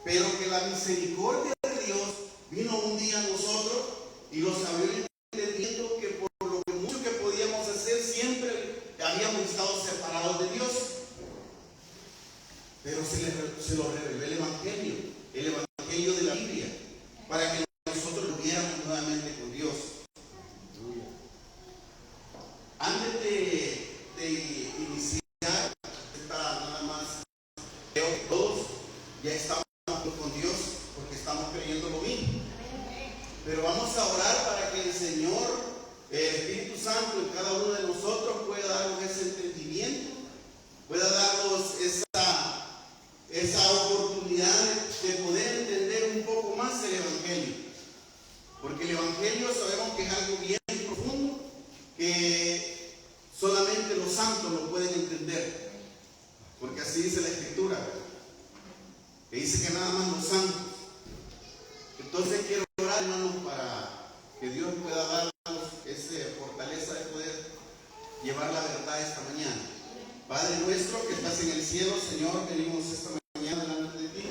pero que la misericordia de Dios vino un día a nosotros y los abrió entendiendo que por lo que mucho que podíamos hacer, siempre habíamos estado separados de Dios. Pero se lo reveló el Evangelio de la Biblia, para que nosotros volviéramos nuevamente con Dios. Antes de iniciar, nada más, creo que todos ya estamos con Dios porque estamos creyendo lo mismo. Pero vamos a orar para que el Señor, el Espíritu Santo en cada uno de nosotros pueda darnos ese entendimiento, pueda darnos esa oportunidad de poder entender un poco más el Evangelio. Porque el Evangelio sabemos que es algo bien profundo, que solamente los santos lo pueden entender. Porque así dice la Escritura, que dice que nada más los santos. Entonces quiero orar, hermanos, para que Dios pueda darnos esa fortaleza de poder llevar la verdad esta mañana. Padre nuestro que estás en el cielo, Señor, venimos esta mañana delante de ti.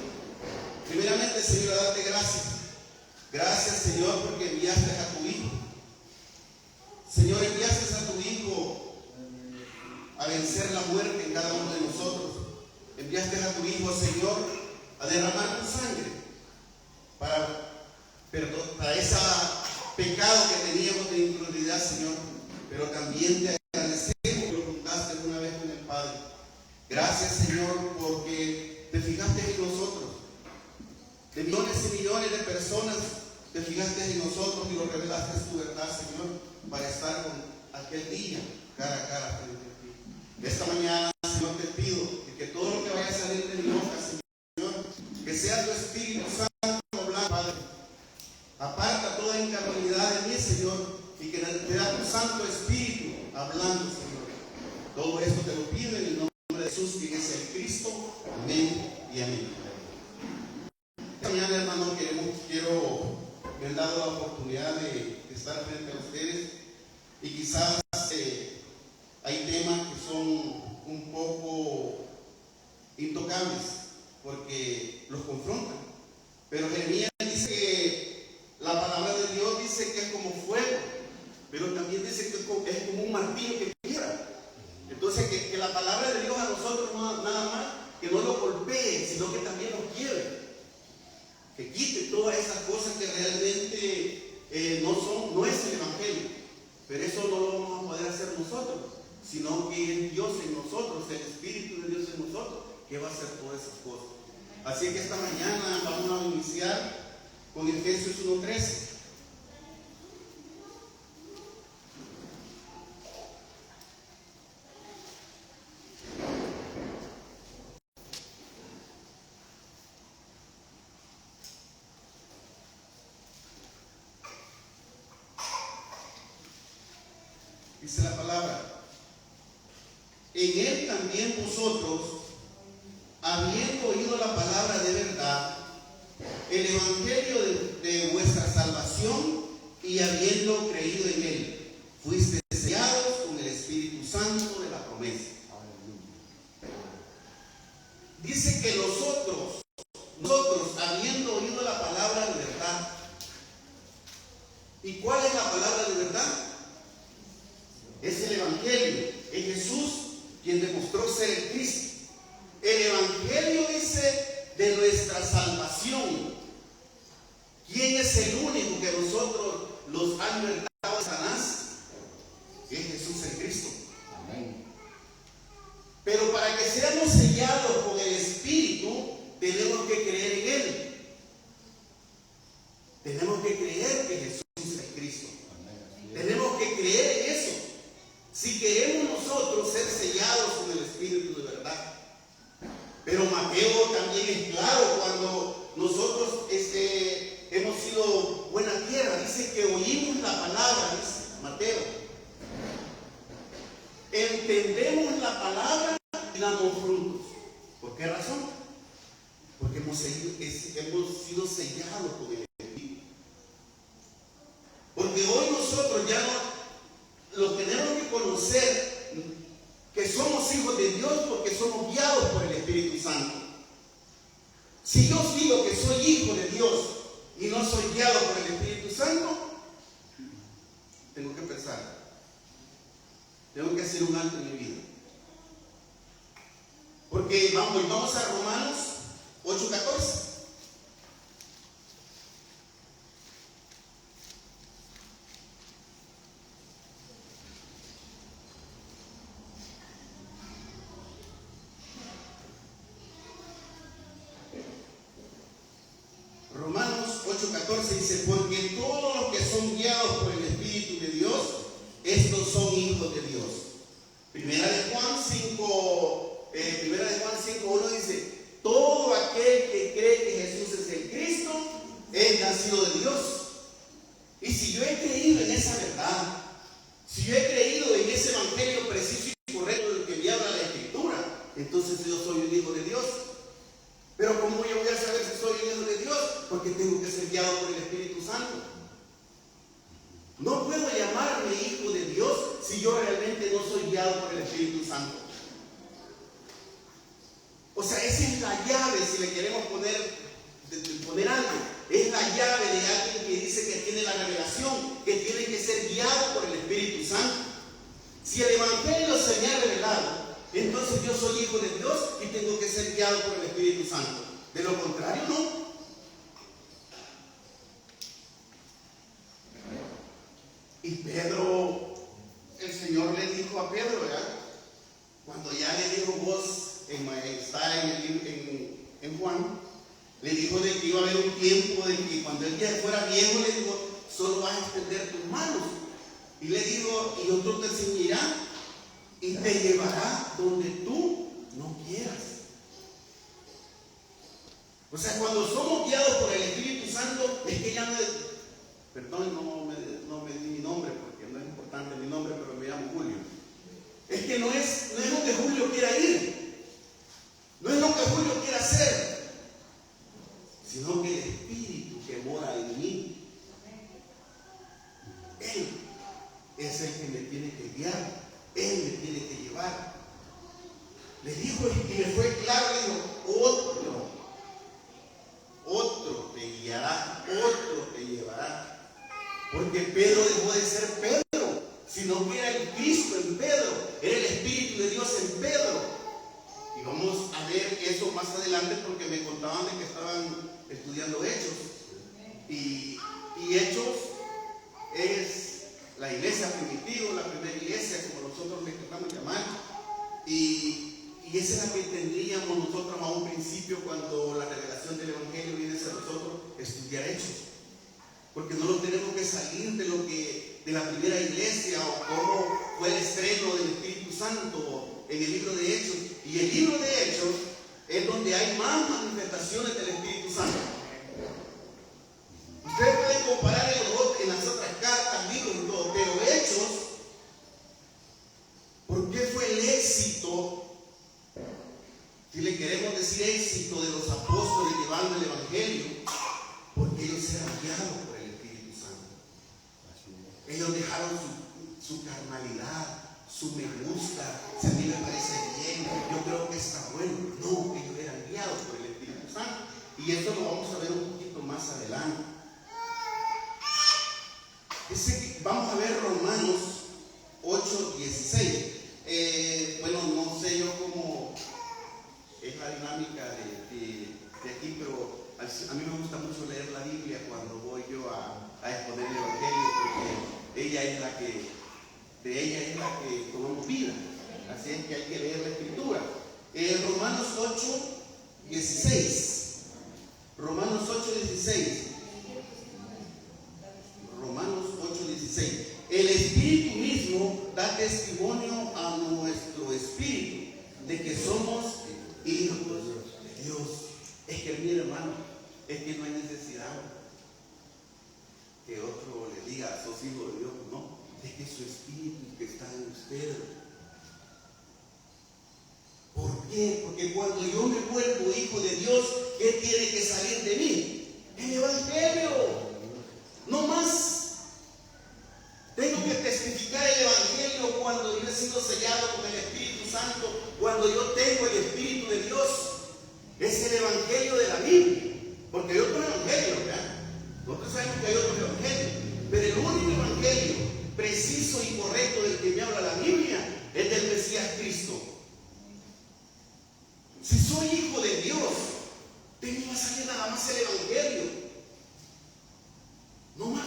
Primeramente, Señor, a darte gracias. Gracias, Señor, porque enviaste a tu Hijo. Señor, enviaste a tu Hijo a vencer la muerte en cada uno de nosotros. Enviaste a tu Hijo, Señor, a derramar tu sangre para ese pecado que teníamos de incredulidad, Señor. Pero también te agradecemos que lo juntaste una vez con el Padre. Gracias, Señor, porque te fijaste en nosotros. De millones y millones de personas te fijaste en nosotros y lo revelaste tu verdad, Señor, para estar con aquel día cara a cara frente a ti. Esta mañana, Señor, te pido que todo lo que vaya a salir de mi boca, Señor, que sea tu Espíritu Santo hablando, Padre. Aparta toda incarnalidad de mí, Señor, y que te da tu Santo Espíritu hablando, Señor. Todo esto te lo pido en el nombre de Jesús, quien es el Cristo. Amén y amén. Esta mañana, hermano, quiero haber dado la oportunidad de estar frente a ustedes, y quizás hay temas que son un poco intocables porque los confrontan. Pero Jeremías dice que la palabra de Dios dice que es como fuego, pero también dice que es como un martillo que quiebra. Entonces que la palabra de Dios a nosotros no nada más que no lo golpee, sino que también nos quiebre, que quite todas esas cosas que realmente no es el Evangelio. Pero eso no lo vamos a poder hacer nosotros, sino que es Dios en nosotros, el Espíritu de Dios en nosotros, que va a hacer todas esas cosas. Así que esta mañana vamos a iniciar con Efesios 1:13. Dice la palabra: en él también vosotros, habiendo oído la palabra de verdad, el evangelio de vuestra salvación, y habiendo creído en él, fuisteis sellados con el Espíritu Santo de la promesa. Dice que nosotros, habiendo oído la palabra de verdad. ¿Y cuál es la palabra de verdad? Es el Evangelio, es Jesús quien demostró ser el Cristo. El Evangelio dice de nuestra salvación. ¿Quién es el único que nosotros los han libertado de Satanás? Es Jesús el Cristo. Amén. Pero para que seamos sellados con el Espíritu, tenemos que creer en Él. Tenemos que creer que Jesús es el Cristo. Amén. Tenemos que creer en eso. Si queremos nosotros ser sellados con el Espíritu de verdad. Pero Mateo también es claro cuando nosotros hemos sido buena tierra. Dice que oímos la palabra, dice Mateo. Entendemos la palabra y damos frutos. ¿Por qué razón? Porque hemos sido sellados con el Espíritu. Porque hoy nosotros ya lo tenemos que conocer, que somos hijos de Dios porque somos guiados por el Espíritu Santo. Si yo digo que soy hijo de Dios y no soy guiado por el Espíritu Santo, tengo que pensar, tengo que hacer un alto en mi vida. Porque vamos a Romanos 8:14. Romanos 8:14 dice: porque todos los que son guiados por el Espíritu de Dios, estos son hijos de Dios. Primera de Juan 5:1 dice: todo aquel que cree que Jesús es el Cristo es nacido de Dios. Y si yo he creído en esa verdad, si yo he creído en ese evangelio preciso y correcto del que me habla la Escritura, entonces yo soy un hijo de Dios. Pero ¿cómo yo voy a saber si soy un hijo de Dios? Porque tengo que ser guiado por el Espíritu Santo. No puedo llamarme hijo de Dios si yo realmente no soy guiado por el Espíritu Santo. O sea, esa es la llave, si le queremos poner algo. Es la llave de alguien que dice que tiene la revelación, que tiene que ser guiado por el Espíritu Santo. Si el Evangelio se me ha revelado, entonces yo soy hijo de Dios y tengo que ser guiado por el Espíritu Santo. De lo contrario, no. Y Pedro, el Señor le dijo a Pedro, ¿verdad? Cuando ya le dijo vos, está en Juan, le dijo de que iba a haber un tiempo de que cuando él ya fuera viejo, le dijo, solo vas a extender tus manos. Y le dijo, y otro te enseñará y te llevará donde tú no quieras. O sea, cuando somos guiados por el Espíritu Santo, es que ya no es, perdón, no me di mi nombre porque no es importante mi nombre, pero me llamo Julio. Es que no es lo que Julio quiera ir, no es lo que Julio quiera hacer, sino que el Espíritu que mora en mí, Él es el que me tiene que guiar, Él me tiene que llevar. Le dijo, y le fue claro, le dijo, otro te guiará, otro te llevará. Porque Pedro dejó de ser Pedro, sino que era el Cristo en Pedro, era el Espíritu de Dios en Pedro. Y vamos a ver eso más adelante porque me contaban de que estaban estudiando Hechos. Y Hechos es la iglesia primitiva, la primera iglesia, como nosotros le tratamos de llamar. Y esa es la que tendríamos nosotros a un principio cuando la revelación del Evangelio viene hacia nosotros, estudiar Hechos. Porque no lo tenemos que salir de la primera iglesia o cómo fue el estreno del Espíritu Santo en el libro de Hechos. Y el libro de Hechos es donde hay más manifestaciones del Espíritu Santo. Ustedes pueden comparar en las otras cartas, libros y todo, pero Hechos, ¿por qué fue el éxito? Si le queremos decir éxito de los apóstoles llevando el Evangelio, porque ellos eran guiados por el Espíritu Santo. Ellos dejaron su carnalidad, su me gusta, si a mí me parece bien, yo creo que está bueno. No, ellos eran guiados por el Espíritu Santo. Y esto lo vamos a ver un poquito más adelante. Vamos a ver Romanos 8:16. Bueno, no sé yo cómo es la dinámica de aquí, pero a mí me gusta mucho leer la Biblia cuando voy yo a exponer el Evangelio, porque de ella es la que tomamos vida. Así es que hay que leer la Escritura. Romanos 8:16. Romanos 8:16. Romanos 8:16. El Espíritu mismo da testimonio a nuestro espíritu de que somos hijos de Dios. Es que, mire, hermano, es que no hay necesidad que otro le diga, sos hijo de Dios. No, es que su espíritu que está en usted. ¿Por qué? Porque cuando yo me vuelvo hijo de Dios, ¿qué tiene que salir de mí? El Evangelio. No más. Tengo que testificar el Evangelio cuando yo he sido sellado con el Espíritu Santo, cuando yo tengo el Espíritu de Dios. Es el el evangelio de la Biblia, porque hay otros evangelios, ¿verdad? Nosotros sabemos que hay otros evangelios, pero el único evangelio preciso y correcto del que me habla la Biblia es del Mesías Cristo. Si soy hijo de Dios, tengo que salir nada más el evangelio, no más.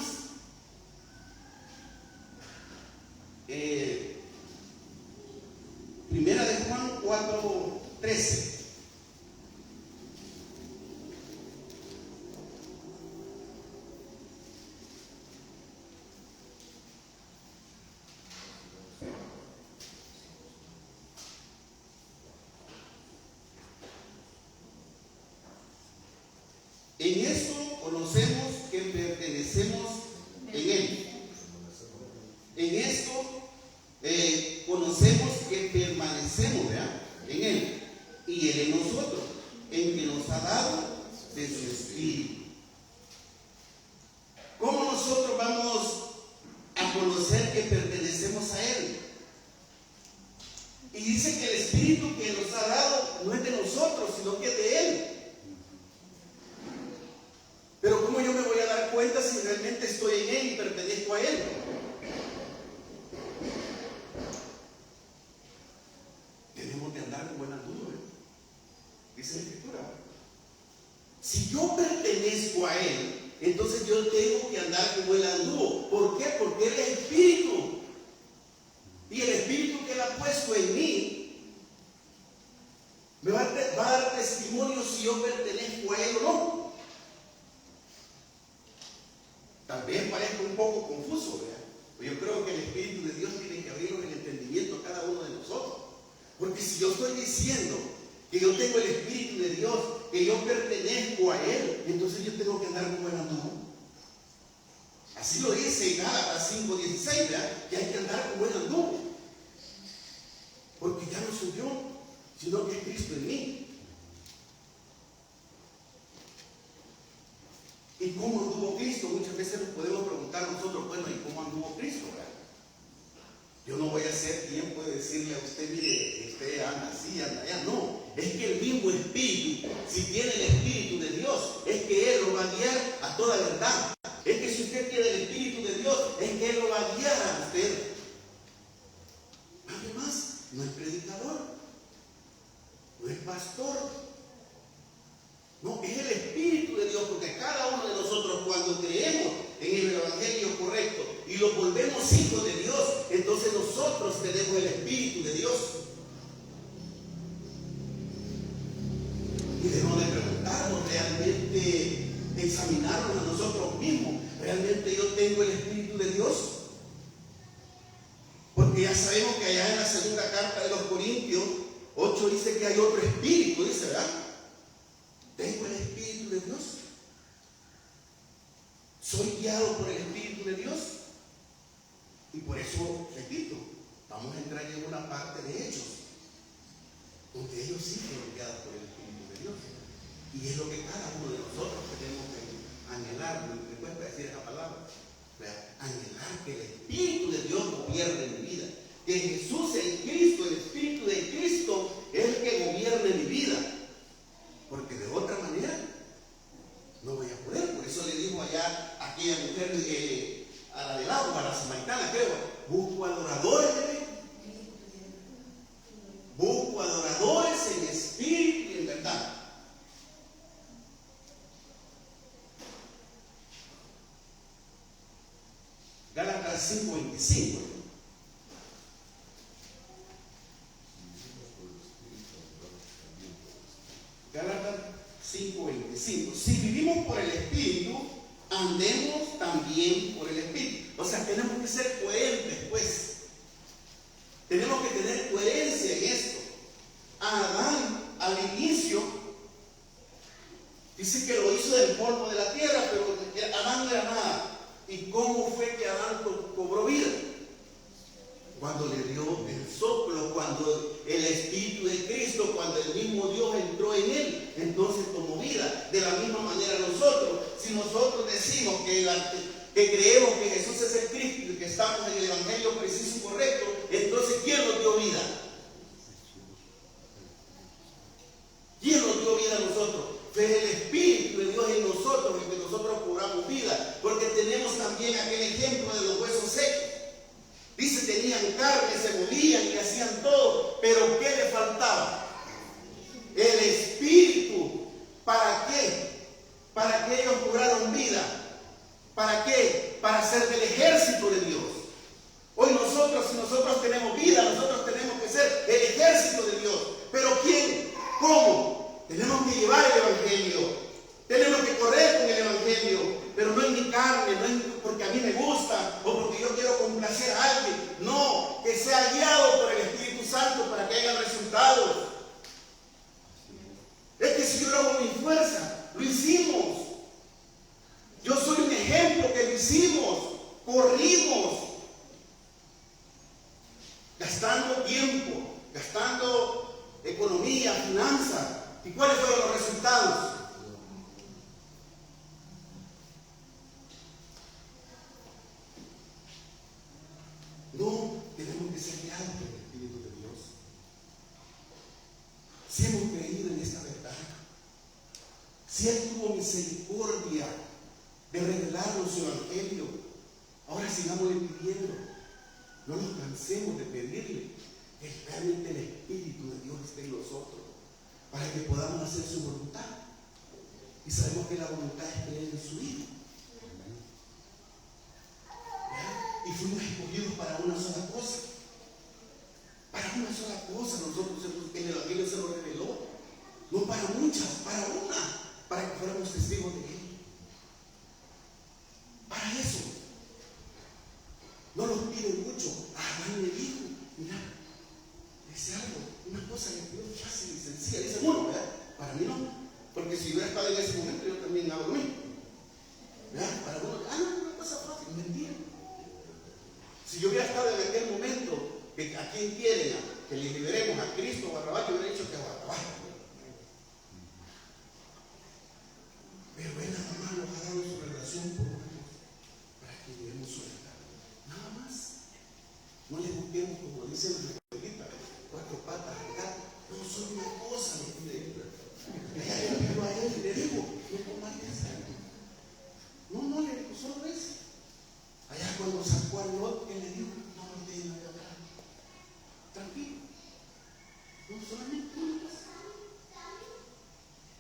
Primera de Juan 4:13. En esto conocemos que pertenecemos en Él. En esto conocemos que permanecemos, ¿verdad?, en Él. Y Él en nosotros, en que nos ha dado de su Espíritu. ¿Cómo nosotros vamos a conocer que pertenecemos a Él? Y dice que el Espíritu que nos ha dado no es de nosotros, sino que es de Él. Pero ¿cómo yo me voy a dar cuenta si realmente estoy en Él y pertenezco a Él? Tenemos que andar con buena duda, dice la Escritura. Si yo pertenezco a Él, entonces yo tengo que andar con buen anduvo. ¿Por qué? Porque Él es Espíritu. Y el Espíritu que Él ha puesto en mí me va a dar testimonio si yo pertenezco a Él o no. Tal vez parezca un poco confuso, ¿verdad? Pero yo creo que el Espíritu de Dios tiene que abrirnos el entendimiento a cada uno de nosotros. Porque si yo estoy diciendo que yo tengo el Espíritu de Dios, que yo pertenezco a Él, entonces yo tengo que andar con buen anduvo. Así lo dice en Gálatas 5:16, ¿verdad? Que hay que andar con buen anduvo. Porque ya no soy yo, sino que es Cristo en mí. ¿Y cómo anduvo Cristo? Muchas veces nos podemos preguntar nosotros, bueno, ¿y cómo anduvo Cristo? ¿Verdad? Yo no voy a ser quien puede decirle a usted, mire, usted anda así, anda allá. No, es que el mismo Espíritu, si tiene el Espíritu de Dios, es que Él lo va a guiar a toda verdad. Es que si usted tiene el Espíritu de Dios, es que Él lo va a guiar a usted. Nadie más, no es predicador, no es pastor. No, es el Espíritu de Dios, porque cada uno de nosotros cuando creemos en el Evangelio correcto y lo volvemos hijos de Dios, entonces nosotros tenemos el Espíritu de Dios. Y debemos de preguntarnos, realmente examinarnos a nosotros mismos, ¿realmente yo tengo el Espíritu de Dios? Porque ya sabemos que allá en la segunda carta de los Corintios 8 dice que hay otro Espíritu, dice, ¿verdad? ¿Tengo el Espíritu de Dios? ¿Soy guiado por el Espíritu de Dios? Y por eso, repito, vamos a entrar en una parte de Hechos, donde ellos sí fueron guiados por el Espíritu de Dios. Y es lo que cada uno de nosotros tenemos que anhelar. Me cuesta decir esa palabra. Anhelar que el Espíritu de Dios gobierne mi vida. Que Jesús, el Cristo, el Espíritu de Cristo, es el que gobierne mi vida. Porque de otra manera no voy a poder. Por eso le dijo allá a aquella mujer, a la del agua, a la samaritana, creo, busco adoradores, busco adoradores en espíritu y en verdad. Gálatas 5:25. Gálatas 5:25. Si vivimos por el Espíritu, andemos también por el Espíritu. O sea, tenemos que ser coherentes, pues. Tenemos que tener coherencia en esto. Adán, al inicio, dice que lo hizo del polvo de la tierra, pero Adán no era nada. ¿Y cómo fue que Adán cobró vida? Cuando le dio el soplo, cuando el Espíritu de Cristo, cuando el mismo Dios entró en él, entonces tomó vida. De la misma manera nosotros, si nosotros decimos que creemos que Jesús es el Cristo y que estamos en el Evangelio preciso y correcto, entonces ¿quién nos dio vida? ¿Quién nos dio vida a nosotros? ser del ejército de Dios. Hoy nosotros, si nosotros tenemos vida, nosotros tenemos que ser el ejército de Dios. ¿Pero quién? ¿Cómo? Tenemos que llevar el evangelio. Tenemos que correr con el evangelio, pero no en mi carne, no en, porque a mí me gusta o porque yo quiero complacer a alguien. No, que sea guiado por el Espíritu Santo para que haya resultados. Es que si yo lo hago con mi fuerza, lo hicimos. Yo soy un ejemplo que lo hicimos, corrimos, gastando tiempo, gastando economía, finanzas. ¿Y cuáles fueron los resultados? No, tenemos que ser guiados por el Espíritu de Dios. Si hemos creído en esta verdad, si Él tuvo misericordia de revelarnos su evangelio, ahora sigámosle pidiendo. No nos cansemos de pedirle que realmente el Espíritu de Dios esté en nosotros para que podamos hacer su voluntad. Y sabemos que la voluntad es creer en su Hijo. Y fuimos escogidos para una sola cosa. Para una sola cosa nosotros el Evangelio se lo reveló. No para muchas, para una. Para que fuéramos testigos de Él. Para eso. No nos piden mucho. Adán le dijo, mira, dice algo, una cosa que es fácil y sencilla. Dice, bueno, ¿verdad? Para mí no. Porque si hubiera estado en ese momento, yo también hago lo mismo. ¿Verdad? Para uno, no, una cosa fácil, mentira. Si yo hubiera estado en aquel momento, que a quien quieren que le liberemos a Cristo o a Barrabás, yo hubiera dicho que a Barrabás. Pero Él nada más nos ha dado su relación por nosotros para que llevemos su verdad. Nada más. No le busquemos, como dicen las escuelitas, cuatro patas al gato. No, solo una cosa me pide Él. Ya le pido a Él y le digo, no comas eso. No, le digo, solo eso. Allá cuando sacó a Lot, Él le dijo, no me dejes nada atrás. Tranquilo. No, solamente una cosa.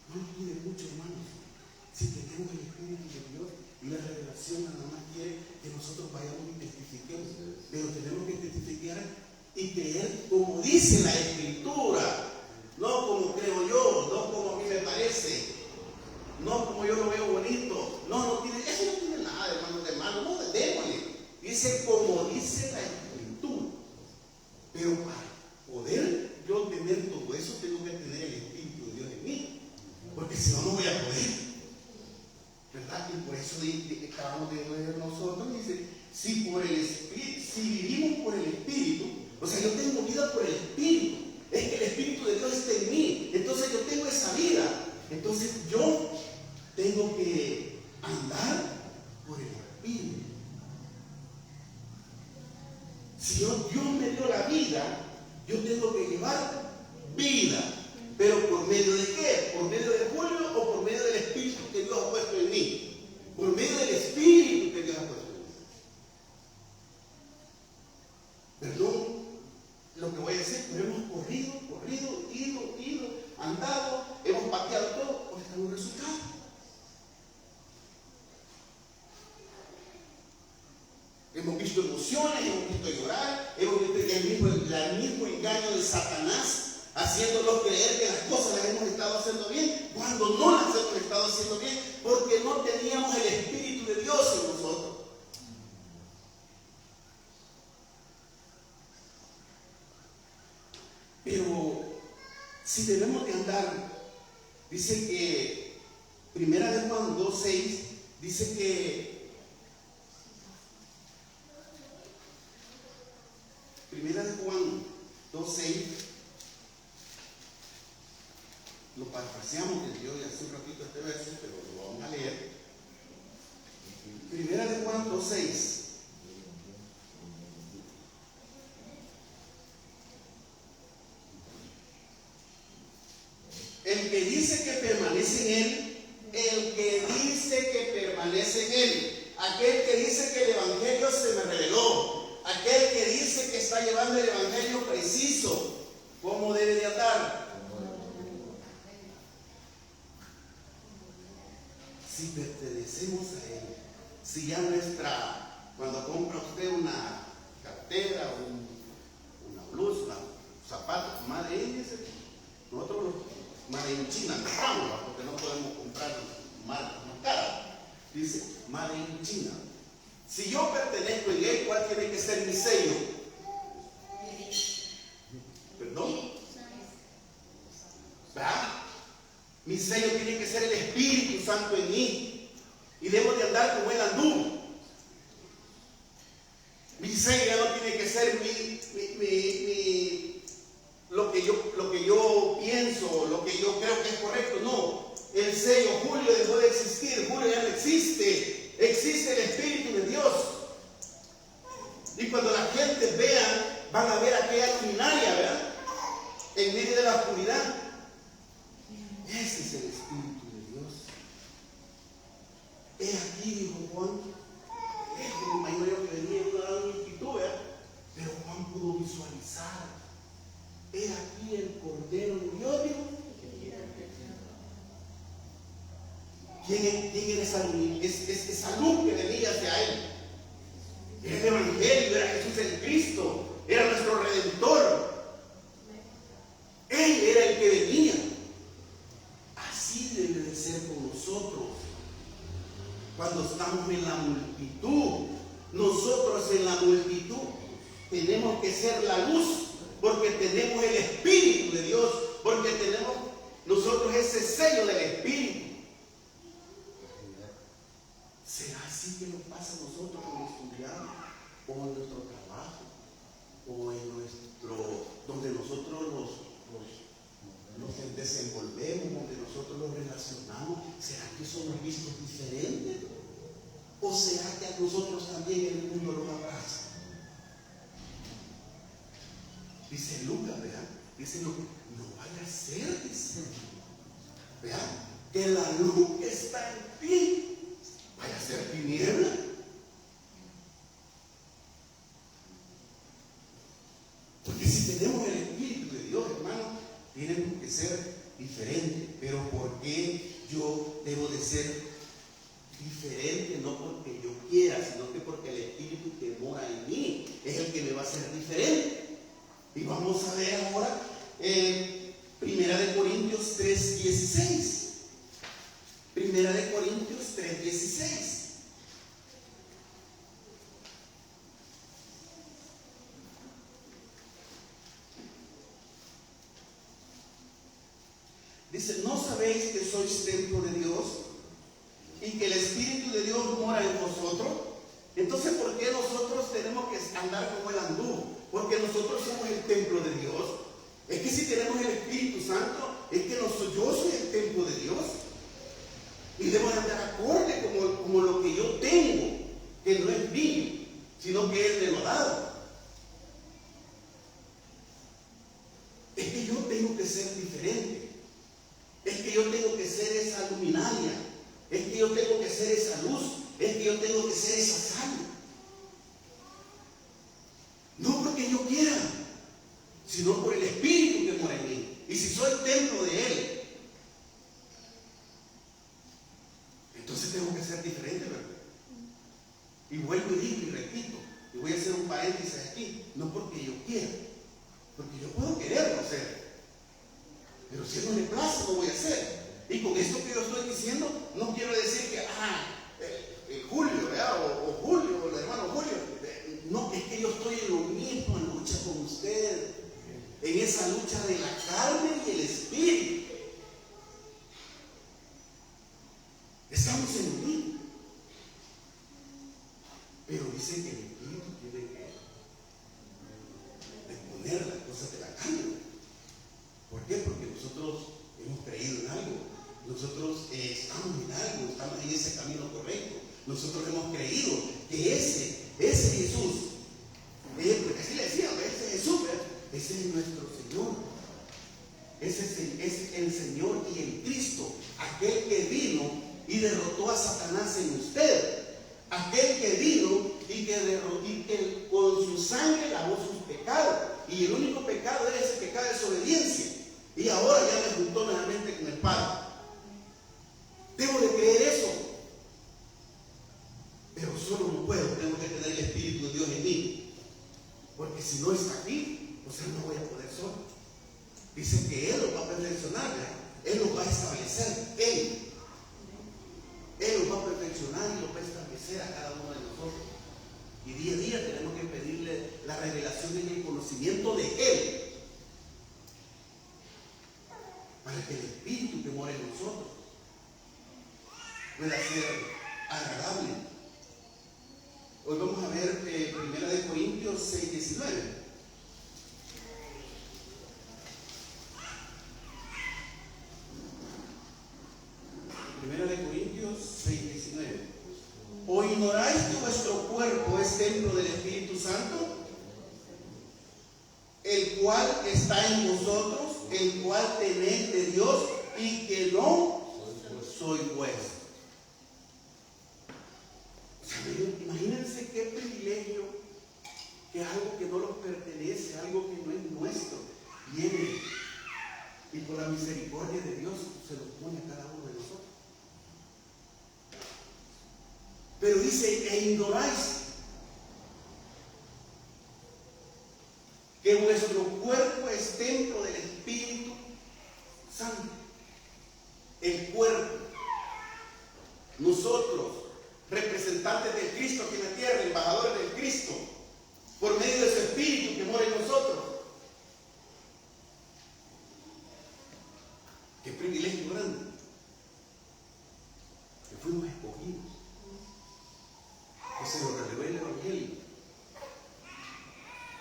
No nos pide mucho, hermanos. Si tenemos el Espíritu de Dios y la revelación nada más quiere que nosotros vayamos y testifiquemos. Pero tenemos que testificar y creer como dice la Escritura. No como creo yo, no como a mí me parece. No como yo lo veo bonito. Eso no tiene nada, hermanos, de malo. No, démosle. Dice como dice la Escritura. Pero para poder yo tener todo eso, tengo que tener el Espíritu de Dios en mí. Porque si no, no voy a poder. ¿Verdad? Y por eso acabamos de leer nosotros. Dice, si vivimos por el Espíritu, o sea, yo tengo vida por el Espíritu. Es que el Espíritu de Dios está en mí. Entonces yo tengo esa vida. Entonces yo tengo que andar por el Espíritu. Si Dios me dio la vida, yo tengo que llevar vida. ¿Pero por medio de qué? ¿Por medio de Julio o por medio del Espíritu que Dios ha puesto en mí? Por medio del Espíritu que Dios ha puesto en mí. Perdón lo que voy a decir, pero hemos corrido, ido, andado, hemos pateado todo, ¿cuáles están los resultados? Hemos visto emociones, hemos visto llorar, hemos visto el mismo engaño de Satanás, haciéndonos creer que las cosas las hemos estado haciendo bien, cuando no las hemos estado haciendo bien, porque no teníamos el Espíritu de Dios en nosotros. Pero si debemos de andar, dice que Primera de Juan 2:6 dice que Primera de Juan 2:6 lo parafraseamos desde yo hace un ratito este verso, pero lo vamos a leer. Primera de Juan 2:6. El que dice que permanece en Él, el que dice que permanece en Él, aquel que dice que el Evangelio se me reveló, aquel que dice que está llevando el Evangelio preciso, ¿cómo debe de andar? Si pertenecemos a Él, si ya Cuando compra usted una cartera, una blusa, zapatos, Made in, nosotros los Made in China compramos, porque no podemos comprar marcas más caras. Dice Made in China. Si yo pertenezco en él, ¿cuál tiene que ser mi sello? ¿Perdón? ¿Verdad? Mi sello tiene que ser el Espíritu Santo en mí. Y debo de andar como él anduvo. Mi sello ya no tiene que ser lo que yo pienso, lo que yo creo que es correcto. No. El sello, Julio dejó de existir. Julio ya no existe. Existe el Espíritu de Dios. Y cuando la gente vea, van a ver aquella luminaria, ¿verdad? En medio de la oscuridad. Ese es el Espíritu de Dios. He aquí, dijo Juan, el mayor que venía en una multitud, ¿verdad? Pero Juan pudo visualizar. He aquí el Cordero de Dios, dijo. ¿Quién era esa luz que venía hacia él? Era el Evangelio, era Jesús el Cristo, era nuestro Redentor. Él era el que venía. Así debe de ser con nosotros. Cuando estamos en la multitud, nosotros en la multitud tenemos que ser la luz, porque tenemos el Espíritu de Dios, porque tenemos nosotros ese sello del Espíritu. ¿Será así que nos pasa a nosotros cuando estudiamos, o en nuestro trabajo, o en donde nosotros nos desenvolvemos, donde nosotros nos relacionamos? ¿Será que somos vistos diferentes? ¿O será que a nosotros también el mundo nos abraza? Dice Lucas, ¿verdad? Dice Lucas, no vaya a ser, dice, ¿verdad? Que la luz que está en ti vaya a ser tiniebla. Porque si tenemos el Espíritu de Dios, hermano, tenemos que ser diferentes. Pero ¿por qué yo debo de ser diferente? No porque yo quiera, sino que porque el Espíritu que mora en mí es el que me va a hacer diferente. Y vamos a ver ahora Primera de Corintios 3:16. Primera de Corintios 3:16. Dice, ¿no sabéis que sois templo de Dios y que el Espíritu de Dios mora en vosotros? Entonces, ¿por qué nosotros tenemos que andar como él anduvo? Porque nosotros somos el templo de Dios. Es que si tenemos el Espíritu Santo, es que yo soy el templo de Dios. Y debo de andar acorde como lo que yo tengo, que no es mío, sino que Él me lo ha dado. Es que yo tengo que ser diferente. Es que yo tengo que ser esa luminaria. Es que yo tengo que ser esa luz. Es que yo tengo que ser esa sal. No porque yo quiera, sino por el Espíritu que mora en mí. Y si soy templo de Él, entonces tengo que ser diferente, ¿verdad? Y vuelvo y digo y repito, y voy a hacer un paréntesis aquí, no porque yo quiera, porque yo puedo quererlo hacer, pero si no me place, lo voy a hacer. Y con esto que yo estoy diciendo, no quiero decir que, Julio, ¿verdad? O Julio, o el hermano Julio, no, es que yo estoy en lo mismo, en lucha con usted, en esa lucha de la carne y el espíritu. Estamos en lo mismo. Pero dicen que el espíritu tiene que exponer las cosas de la carne. ¿Por qué? Porque nosotros hemos creído en algo. Nosotros estamos en algo, estamos en ese camino correcto. Nosotros hemos creído que ese Jesús, porque así le decían, ese Jesús, ese es nuestro Señor. Ese es el Señor y el Cristo, aquel que vino y derrotó a Satanás en usted. Aquel que vino y que con su sangre lavó sus pecados. Y el único pecado era ese pecado de desobediencia. Y ahora ya me juntó nuevamente con el Padre. Debo de creer eso. Pero solo no puedo, tengo que tener pueda ser agradable. Hoy vamos a ver 1 Corintios 6:19. 1 Corintios 6:19. ¿O ignoráis que vuestro cuerpo es templo del Espíritu Santo, el cual está en vosotros, el cual tenéis de Dios, y que no sois vuestros? Imagínense qué privilegio que algo que no nos pertenece, algo que no es nuestro, viene y por la misericordia de Dios se lo pone a cada uno de nosotros. Pero dice, e ignoráis que vuestro cuerpo es templo del Espíritu Santo. El cuerpo, nosotros, representantes del Cristo aquí en la tierra, embajadores del Cristo, por medio de su Espíritu que mora en nosotros. Qué privilegio grande, que fuimos escogidos, que se nos reveló el Evangelio,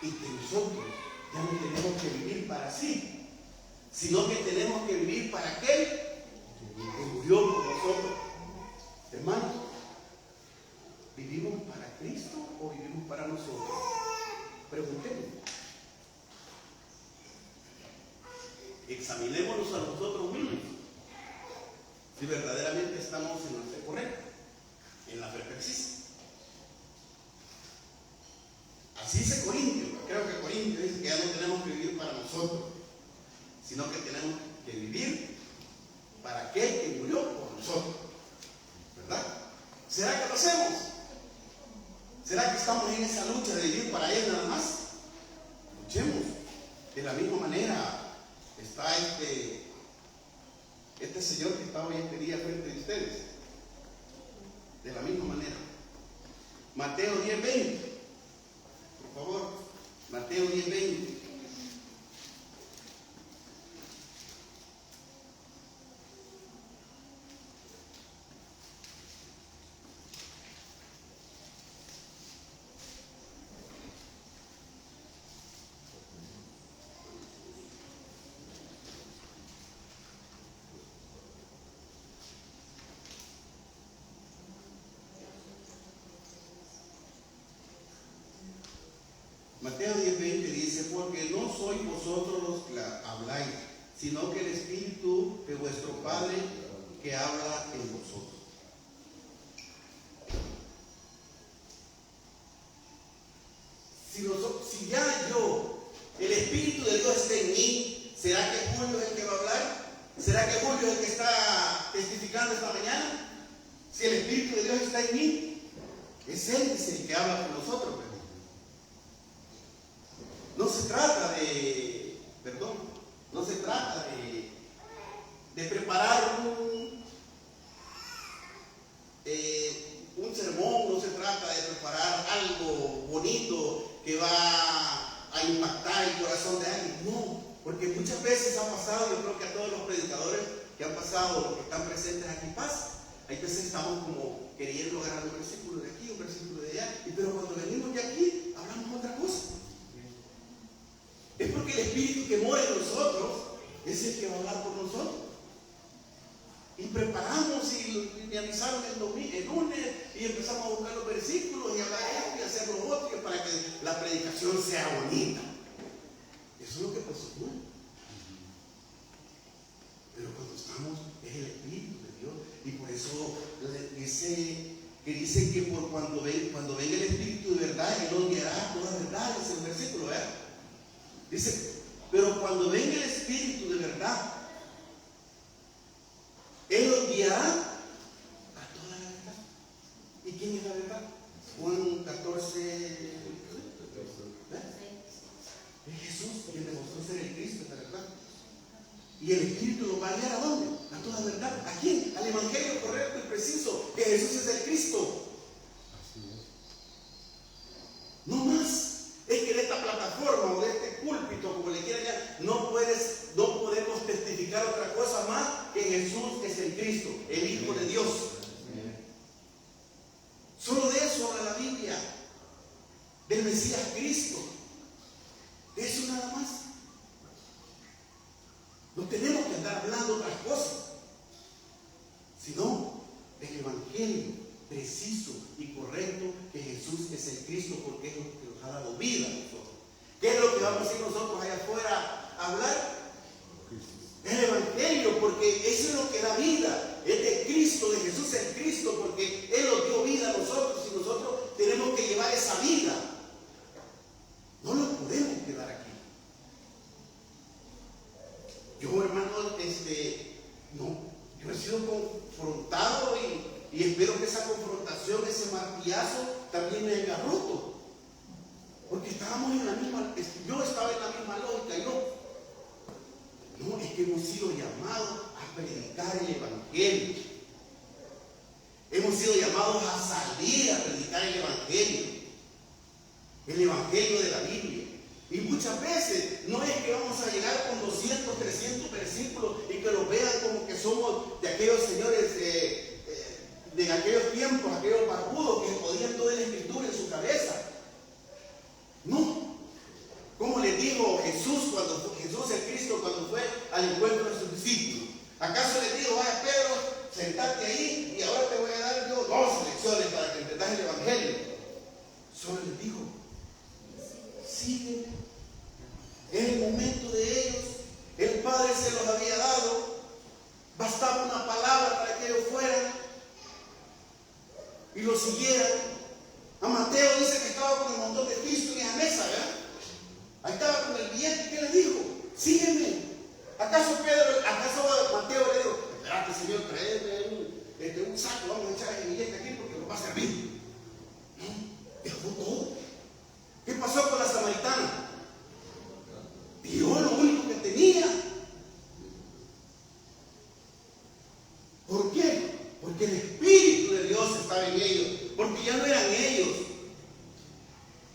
y que nosotros ya no tenemos que vivir para sí, sino que tenemos que vivir para aquel que murió por nosotros. Hermanos, ¿vivimos para Cristo o vivimos para nosotros? Preguntemos. Examinémonos a nosotros mismos si verdaderamente estamos en la fe correcta, en la fe que existe. Así dice Corintios. Creo que Corintios dice que ya no tenemos que vivir para nosotros, sino que tenemos que vivir para aquel que murió por nosotros. ¿Verdad? ¿Será que lo hacemos? ¿Será que estamos en esa lucha de vivir para Él nada más? Luchemos. De la misma manera está este señor que está hoy este día frente de ustedes. De la misma manera. Mateo 10:20. Por favor, Mateo 10:20. Mateo 10:20 dice, porque no sois vosotros los que habláis, sino que el Espíritu de vuestro Padre que habla en vosotros. Si ya el Espíritu de Dios está en mí, ¿será que Julio es el que va a hablar? ¿Será que Julio es el que está testificando esta mañana? Si el Espíritu de Dios está en mí, es Él el que habla con nosotros. No se trata de preparar un sermón, no se trata de preparar algo bonito que va a impactar el corazón de alguien. No, porque muchas veces ha pasado, yo creo que a todos los predicadores que han pasado, que están presentes aquí pasa. Hay veces estamos como queriendo agarrar un versículo de aquí, un versículo de allá, pero cuando venimos de aquí, hablamos otra cosa. Es porque el Espíritu que mora en nosotros es el que va a hablar por nosotros. Y preparamos y me avisaron el lunes y empezamos a buscar los versículos y hablar esto y hacer lo otro para que la predicación sea bonita. Eso es lo que pasó. Pero cuando estamos, es el Espíritu de Dios. Y por eso dice que cuando venga el Espíritu de verdad, Él nos guiará toda verdad. Ese es el versículo, ¿verdad? Dice, pero cuando venga el Espíritu de verdad, Él nos guiará a toda la verdad. ¿Y quién es la verdad? Juan 14, es Jesús quien demostró ser el Cristo, es la verdad. Y el Espíritu nos va a guiar ¿a dónde? A toda verdad. ¿A quién? Al Evangelio correcto y preciso, que Jesús es el Cristo. No más. Es que de esta plataforma o de este púlpito, como le quieran llamar, no podemos testificar otra cosa más que Jesús es el Cristo, el Hijo de Dios. sino del Evangelio preciso y correcto, que Jesús es el Cristo, porque es lo que nos ha dado vida a nosotros. ¿Qué es lo que vamos a decir nosotros allá afuera a hablar? El Evangelio, porque eso es lo que da vida. Es de Cristo, de Jesús el Cristo, porque Él nos dio vida a nosotros y nosotros tenemos que llevar esa vida. No nos podemos quedar aquí. Yo, hermano, yo he sido confrontado y espero que esa confrontación, ese martillazo, también me haya roto. Porque estábamos en la misma, yo estaba en la misma lógica, no, es que hemos sido llamados a predicar el Evangelio. Hemos sido llamados a salir a predicar el Evangelio de la Biblia. Y muchas veces no es que vamos a llegar con 200, 300 versículos y que los vean como que somos de aquellos señores de aquellos tiempos, aquellos barbudos que podían toda la escritura en su cabeza. No. Como les dijo Jesús el Cristo, cuando fue al encuentro de sus discípulos? ¿Acaso les dijo, vaya Pedro, sentate ahí y ahora te voy a dar yo 2 lecciones para que entendas el Evangelio? Solo les dijo, sígueme. En el momento de ellos, el Padre se los había dado, bastaba una palabra para que ellos fueran y lo siguieran. A Mateo dice que estaba con el montón de Cristo en esa mesa, ¿verdad? Ahí estaba con el billete. ¿Qué le dijo? Sígueme. ¿Acaso Mateo le dijo, espérate, Señor, tráeme un saco, vamos a echar el billete aquí porque nos va a servir? No, dejó todo. ¿Qué pasó con la samaritana? Dio lo único que tenía. ¿Por qué? Porque el Espíritu de Dios estaba en ellos. Porque ya no eran ellos.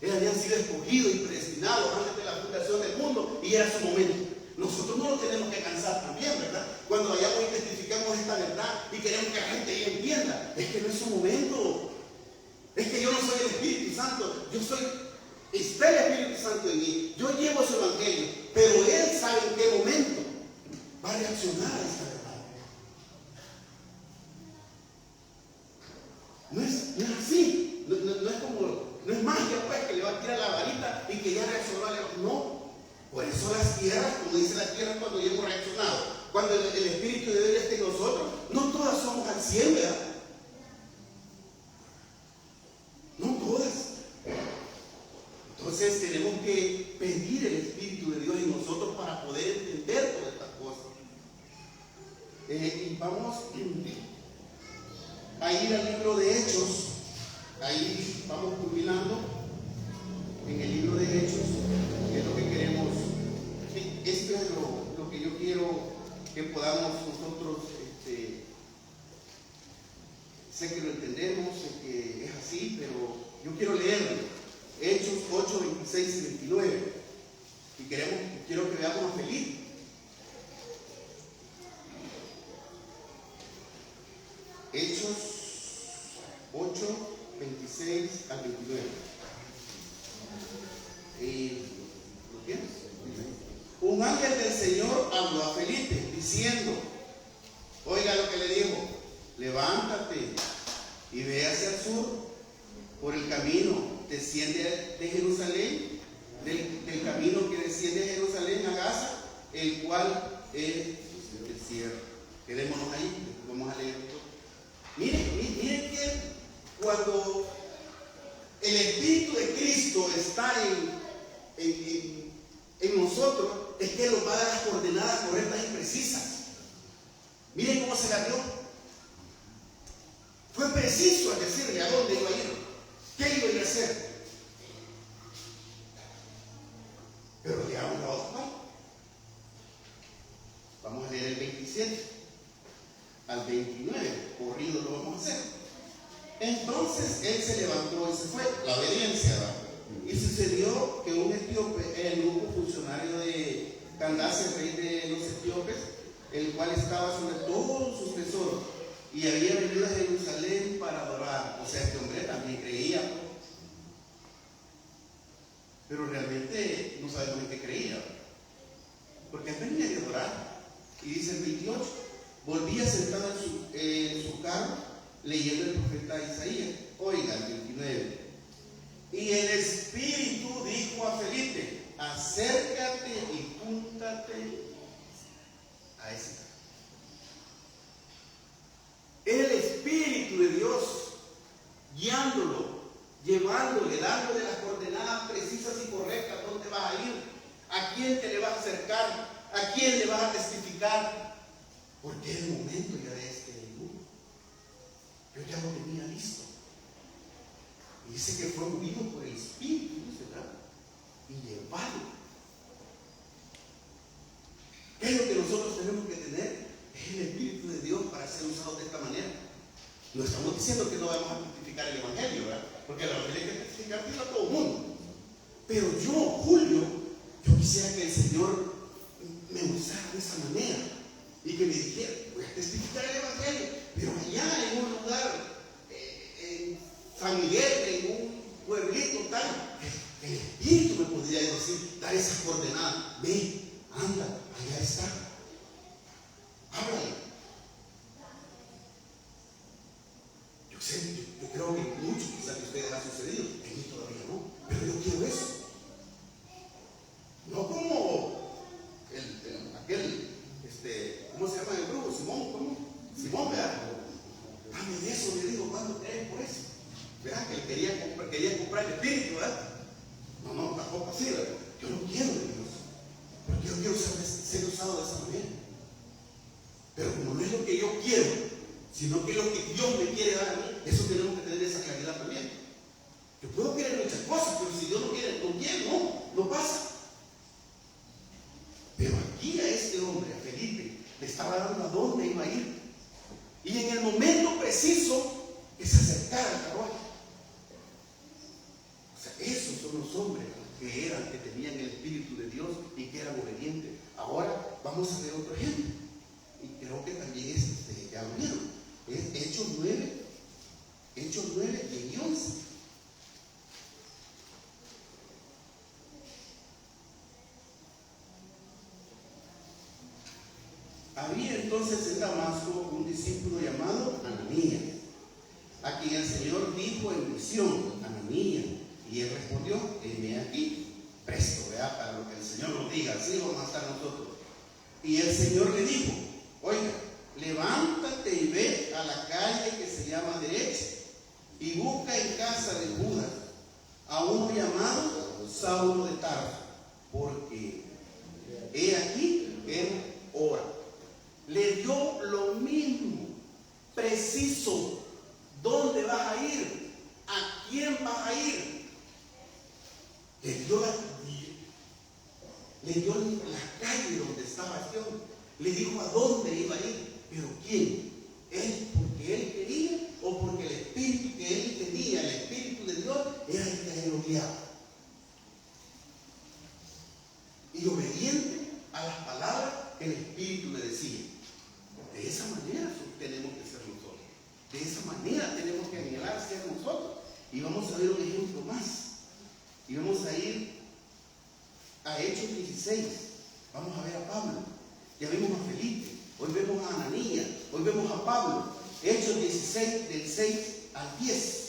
Ellos habían sido escogidos y predestinados antes de la fundación del mundo y era su momento. Nosotros no lo tenemos que cansar también, ¿verdad? Cuando vayamos y testificamos esta verdad y queremos que la gente ya entienda, es que no es su momento. Es que yo no soy el Espíritu Santo, está el Espíritu Santo en mí. Yo llevo su evangelio, pero Él sabe en qué momento va a reaccionar a esta verdad. No es así, no es como, no es magia pues que le va a tirar la varita y que ya reaccionó. No, por eso las tierras, como dice la tierra, cuando ya hemos reaccionado, cuando el Espíritu de Dios esté en nosotros, no todas somos al 100, ¿verdad? No todas. Entonces tenemos que pedir el Espíritu de Dios en nosotros para poder entender todas estas cosas. Y vamos a ir al libro de Hechos. Ahí vamos culminando en el libro de Hechos, que es lo que queremos. Esto es lo que yo quiero que podamos nosotros, sé que lo entendemos, sé que es así, pero yo quiero leerlo. Hechos 8, 26 y 29. Y quiero que veamos a Felipe. Hechos 8, 26 al 29. ¿Lo tienes? Un ángel del Señor habló a Felipe diciendo, oiga lo que le dijo, levántate y ve hacia el sur por el camino, desciende de Jerusalén, del camino que desciende de Jerusalén a Gaza, el cual es el desierto. Quedémonos ahí, vamos a leer esto. Miren que cuando el Espíritu de Cristo está en nosotros, es que nos va a dar las coordenadas correctas y precisas. Miren cómo se la dio. Fue preciso al decirle a dónde iba a ir, qué iba a ir a hacer. Pero llegamos a la otra parte. Vamos a leer el 27 al 29, corrido lo vamos a hacer. Entonces él se levantó y se fue, la obediencia, ¿verdad? Y sucedió que un etíope, el grupo funcionario de Candace, rey de los etíopes, el cual estaba sobre todos sus tesoros y había venido a Jerusalén para adorar. O sea, este hombre también creía, pero realmente no sabemos en qué creía, porque él venía de adorar. Y dice el 28, volvía sentado en su en su carro leyendo el profeta Isaías. Oiga, el 29. Y el Espíritu dijo a Felipe: acércate y júntate a ese carro. El Espíritu de Dios guiándolo, llevándole, dándole las coordenadas precisas y correctas, dónde vas a ir, a quién te le vas a acercar, a quién le vas a testificar, porque es el momento ya de este mundo. Yo ya lo tenía listo. Y dice que fue movido por el Espíritu, ¿verdad? Y llevado. ¿Qué es lo que nosotros tenemos que tener? Es el Espíritu de Dios para ser usados de esta manera. No estamos diciendo que no vamos a testificar el Evangelio, ¿verdad? Porque el Evangelio hay que testificar a todo el mundo. Pero yo, Julio, yo quisiera que el Señor me usara de esa manera y que me dijera: voy a testificar el Evangelio, pero allá en un lugar, en San Miguel, en un pueblito tal, el Espíritu me podría decir, dar esas coordenadas: ve, anda, allá está, háblale. Yo creo que muchos quizás que ustedes han sucedido, en mí todavía no, pero yo quiero eso. No como aquel, ¿cómo se llama el grupo? Simón, ¿verdad? Dame de eso, le digo, ¿cuándo crees por eso? ¿Verdad? Que él quería comprar el Espíritu, ¿verdad? No, tampoco así, ¿verdad? Yo no quiero de Dios, porque yo quiero ser usado de esa manera. Pero como no es lo que yo quiero, sino que es lo que Dios me quiere dar a mí, eso tenemos que tener esa claridad también. Yo puedo querer muchas cosas, pero si Dios no quiere, no pasa. Pero aquí a este hombre, a Felipe, le estaba dando a dónde iba a ir. Y en el momento preciso que se acercara al carruaje. O sea, esos son los hombres que tenían el Espíritu de Dios y que eran obedientes. Ahora vamos a ver otro ejemplo. Y creo que también ya lo vieron. Es Hechos 9, 10 y 11. Había entonces en Damasco un discípulo llamado Ananías, a quien el Señor dijo en visión: Ananías. Y él respondió: heme aquí. Presto, ¿verdad? Para lo que el Señor nos diga, así vamos a estar nosotros. Y el Señor le dijo: oiga, levántate y ve a la calle que se llama Derecha y busca en casa de Judas a uno llamado Saulo de Tarso, porque he aquí él ora. Le dio lo mismo, preciso, dónde vas a ir, a quién vas a ir. Le dio la calle donde estaba este hombre, le dijo a dónde iba a ir. ¿Pero quién? ¿Él porque él quería o porque el Espíritu que él tenía, el Espíritu de Dios, era el que él lo guiaba? Y obediente a las palabras que el Espíritu le decía. De esa manera tenemos que ser nosotros. De esa manera tenemos que anhelar ser nosotros. Y vamos a ver un ejemplo más. Y vamos a ir a Hechos 16. Vamos a ver a Pablo. Ya vimos a Felipe. Hoy vemos a Ananías. Hoy vemos a Pablo. Hechos 16, del 6 al 10.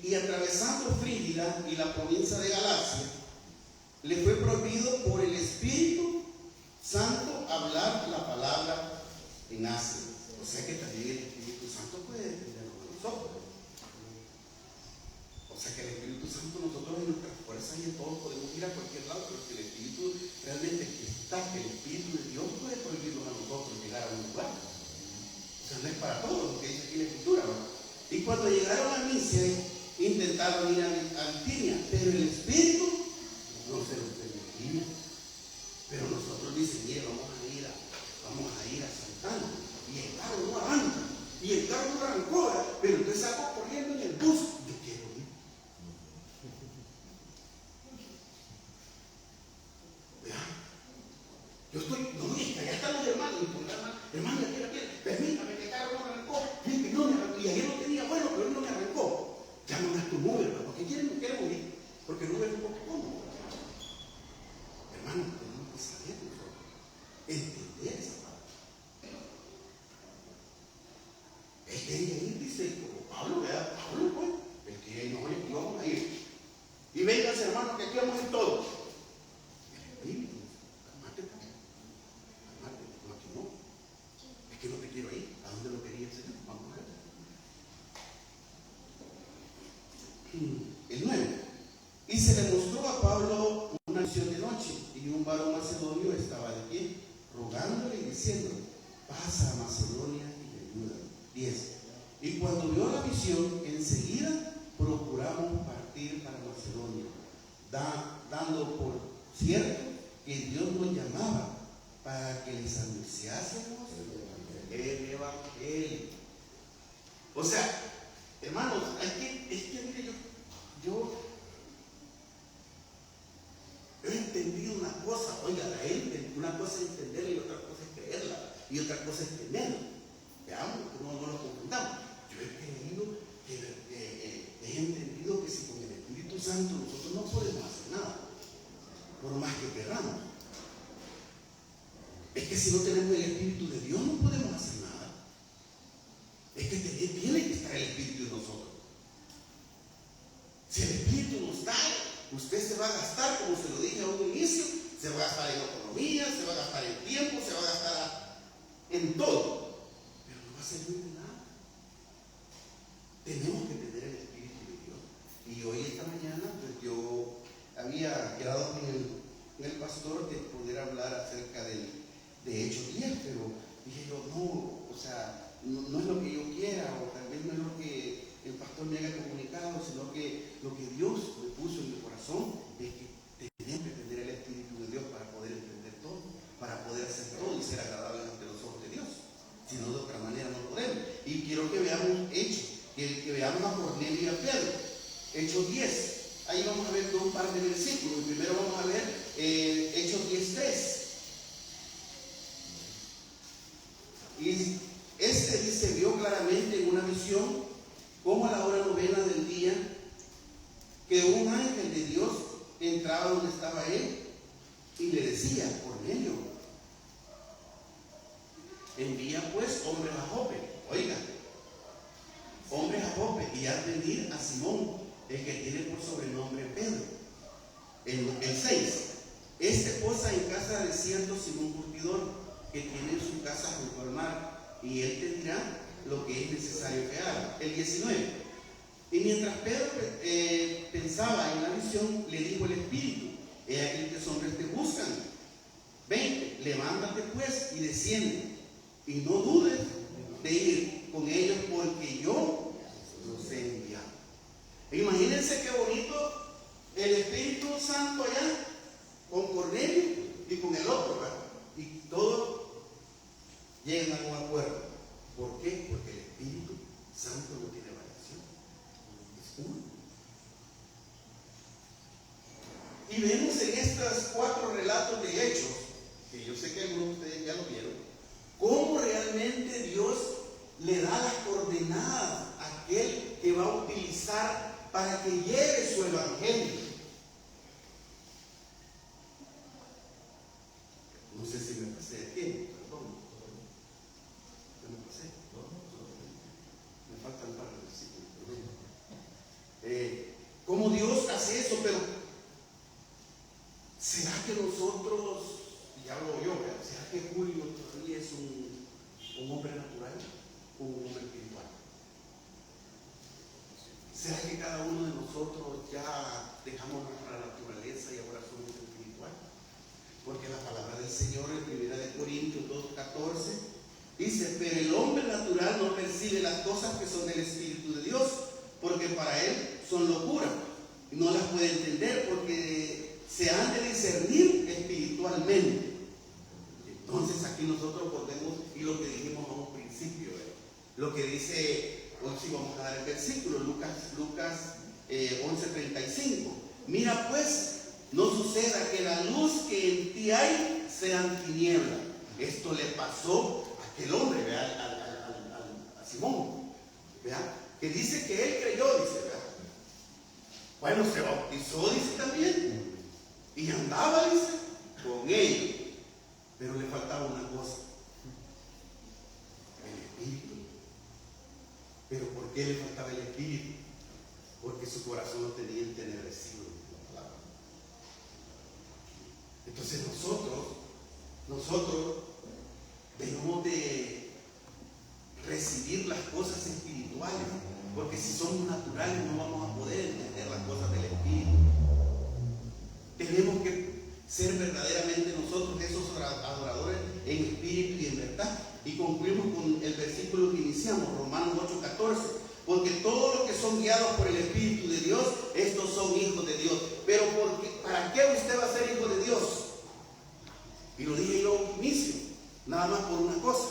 Y atravesando Frígida y la provincia de Galacia, le fue prohibido por el Espíritu Santo hablar la palabra en Asia. O sea que también el Espíritu Santo puede defendernos a nosotros. O sea que el Espíritu Santo, nosotros en nuestras fuerzas y en todo podemos ir a cualquier lado, pero que el Espíritu realmente está, que el Espíritu de Dios puede prohibirnos a nosotros llegar a un lugar. O sea, no es para todos lo que dice aquí la Escritura, ¿verdad? Y cuando llegaron a Misia, intentaron ir a Bitinia, pero el Espíritu no se los permitía. Pero nosotros dicen: mire, vamos a ir a Santana. Y el carro no arranca. Y el carro no arrancó, pero entonces salgo corriendo en el bus. Yo quiero ir. Vean, yo estoy, no, ya están los hermanos. Hermano, permítame que el carro no arrancó. Y ayer lo tenía bueno, pero él no me arrancó. Llaman a tu Uber, porque quieren ir. Porque el Uber hermano, que aquí vamos en todo. Espíritu, cálmate, no, aquí no. Es que no te quiero ahí. ¿A dónde lo quería el Señor? Vamos a ver. El 9. Y se le mostró a Pablo una visión de noche, y un varón macedonio estaba de pie, rogándole y diciendo: pasa a Macedonia y ayúdame. 10. Y cuando vio la visión, enseguida procuramos partir para Macedonia, dando por cierto que Dios nos llamaba para que les anunciásemos el Evangelio. O sea, hermanos, es que mire, yo he entendido una cosa, oiga, una cosa es entenderla y otra cosa es creerla, y otra cosa es tenerla. Veamos, no lo confundamos. Yo he creído, he entendido que si con el Espíritu Santo nosotros no podemos hacer nada, por más que queramos. Es que si no tenemos el Espíritu de Dios no podemos hacer nada. Es que tiene que estar el Espíritu en nosotros. Si el Espíritu nos da, usted se va a gastar, como se lo dije a un inicio, se va a gastar en economía, se va a gastar en tiempo, se va a gastar en todo, pero no va a servir de nada. Tenemos que tener el Espíritu de Dios. Y hoy, esta mañana, pues yo había quedado con el pastor de poder hablar acerca de Hechos 10, pero dije yo, no, o sea, no es lo que yo quiera, o tal vez no es lo que el pastor me haya comunicado, sino que lo que Dios me puso en mi corazón es que tenemos que tener el Espíritu de Dios para poder entender todo, para poder hacer todo y ser agradables ante los ojos de Dios. Si no, de otra manera no podemos. Y quiero que veamos Hechos, que veamos a Cornelio y a Pedro. Hechos 10. Ahí vamos a ver un par de versículos. Primero vamos a ver Hechos 10:3. Y dice: vio claramente en una visión, como a la hora novena del día, que un ángel de Dios entraba donde estaba él y le decía: Cornelio, envía pues hombres a Jope. Oiga, hombres a Jope, y haz venir a Simón, el que tiene por sobrenombre Pedro. El 6. Este posa en casa de cierto Simón Curtidor, que tiene su casa junto al mar, y él tendrá lo que es necesario que haga. El 19. Y mientras Pedro pensaba en la visión, le dijo el Espíritu: he aquí que hombres te buscan. 20. Levántate pues y desciende, y no dudes de ir con ellos, porque yo los he enviado. Imagínense qué bonito el Espíritu Santo allá con Cornelio y con el otro, ¿verdad? Y todos llegan a un acuerdo. ¿Por qué? Porque el Espíritu Santo no tiene variación, es uno. Y vemos en estos 4 relatos de Hechos, que yo sé que algunos de ustedes ya lo vieron, cómo realmente Dios le da las coordenadas a aquel que va a utilizar para que lleve su evangelio. No sé si me pasé de tiempo, perdón. ¿No me pasé? Me faltan un par de versículos. ¿Cómo Dios hace eso? Pero ¿será que nosotros, y hablo yo, será que Julio todavía es un hombre natural o un hombre espiritual? ¿Será que cada uno de nosotros ya dejamos nuestra naturaleza y ahora somos espirituales? Porque la palabra del Señor en 1 Corintios 2:14 dice: pero el hombre natural no percibe las cosas que son del Espíritu de Dios, porque para él son locura, y no las puede entender porque se han de discernir espiritualmente. Entonces aquí nosotros podemos, y lo que dijimos a un principio, lo que dice, hoy sí vamos a dar el versículo, Lucas 11:35. Mira pues, no suceda que la luz que en ti hay sean tinieblas. Esto le pasó a aquel hombre, a Simón, ¿verdad? Que dice que él creyó, dice, ¿verdad? Bueno, se bautizó, dice también, y andaba, dice, con ellos, pero le faltaba una cosa: el Espíritu. ¿Pero por qué le faltaba el Espíritu? Porque su corazón lo tenía entenebrecido de la palabra. nosotros debemos de recibir las cosas espirituales, porque si somos naturales no vamos a poder entender las cosas del Espíritu. Tenemos que ser verdaderamente nosotros esos adoradores en espíritu y en verdad. Y concluimos con el versículo que iniciamos, Romanos 8:14. Porque todos los que son guiados por el Espíritu de Dios, estos son hijos de Dios. Pero ¿para qué usted va a ser hijo de Dios? Y lo dije yo al inicio, nada más por una cosa.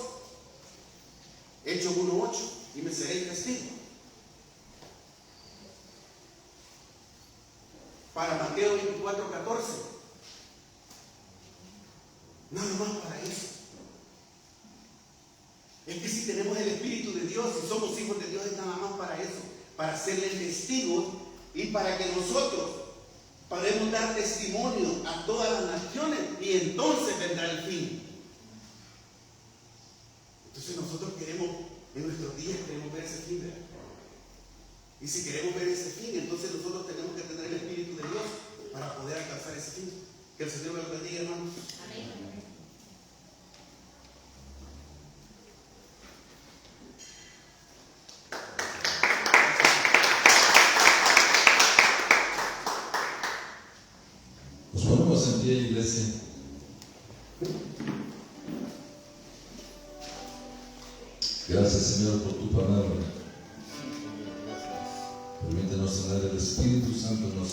Hechos 1:8, y me seréis testigo. Para Mateo 24:14, nada más para eso. Es que si tenemos el Espíritu de Dios, si somos hijos de Dios, es nada más para eso, para serle testigos y para que nosotros podamos dar testimonio a todas las naciones, y entonces vendrá el fin. Entonces nosotros queremos, en nuestros días queremos ver ese fin, ¿verdad? Y si queremos ver ese fin, entonces nosotros tenemos que tener el Espíritu de Dios para poder alcanzar ese fin. Que el Señor los bendiga, hermanos. Amén. Nos ponemos en pie, iglesia. Gracias, Señor, por tu palabra. Permítenos tener el Espíritu Santo en nosotros.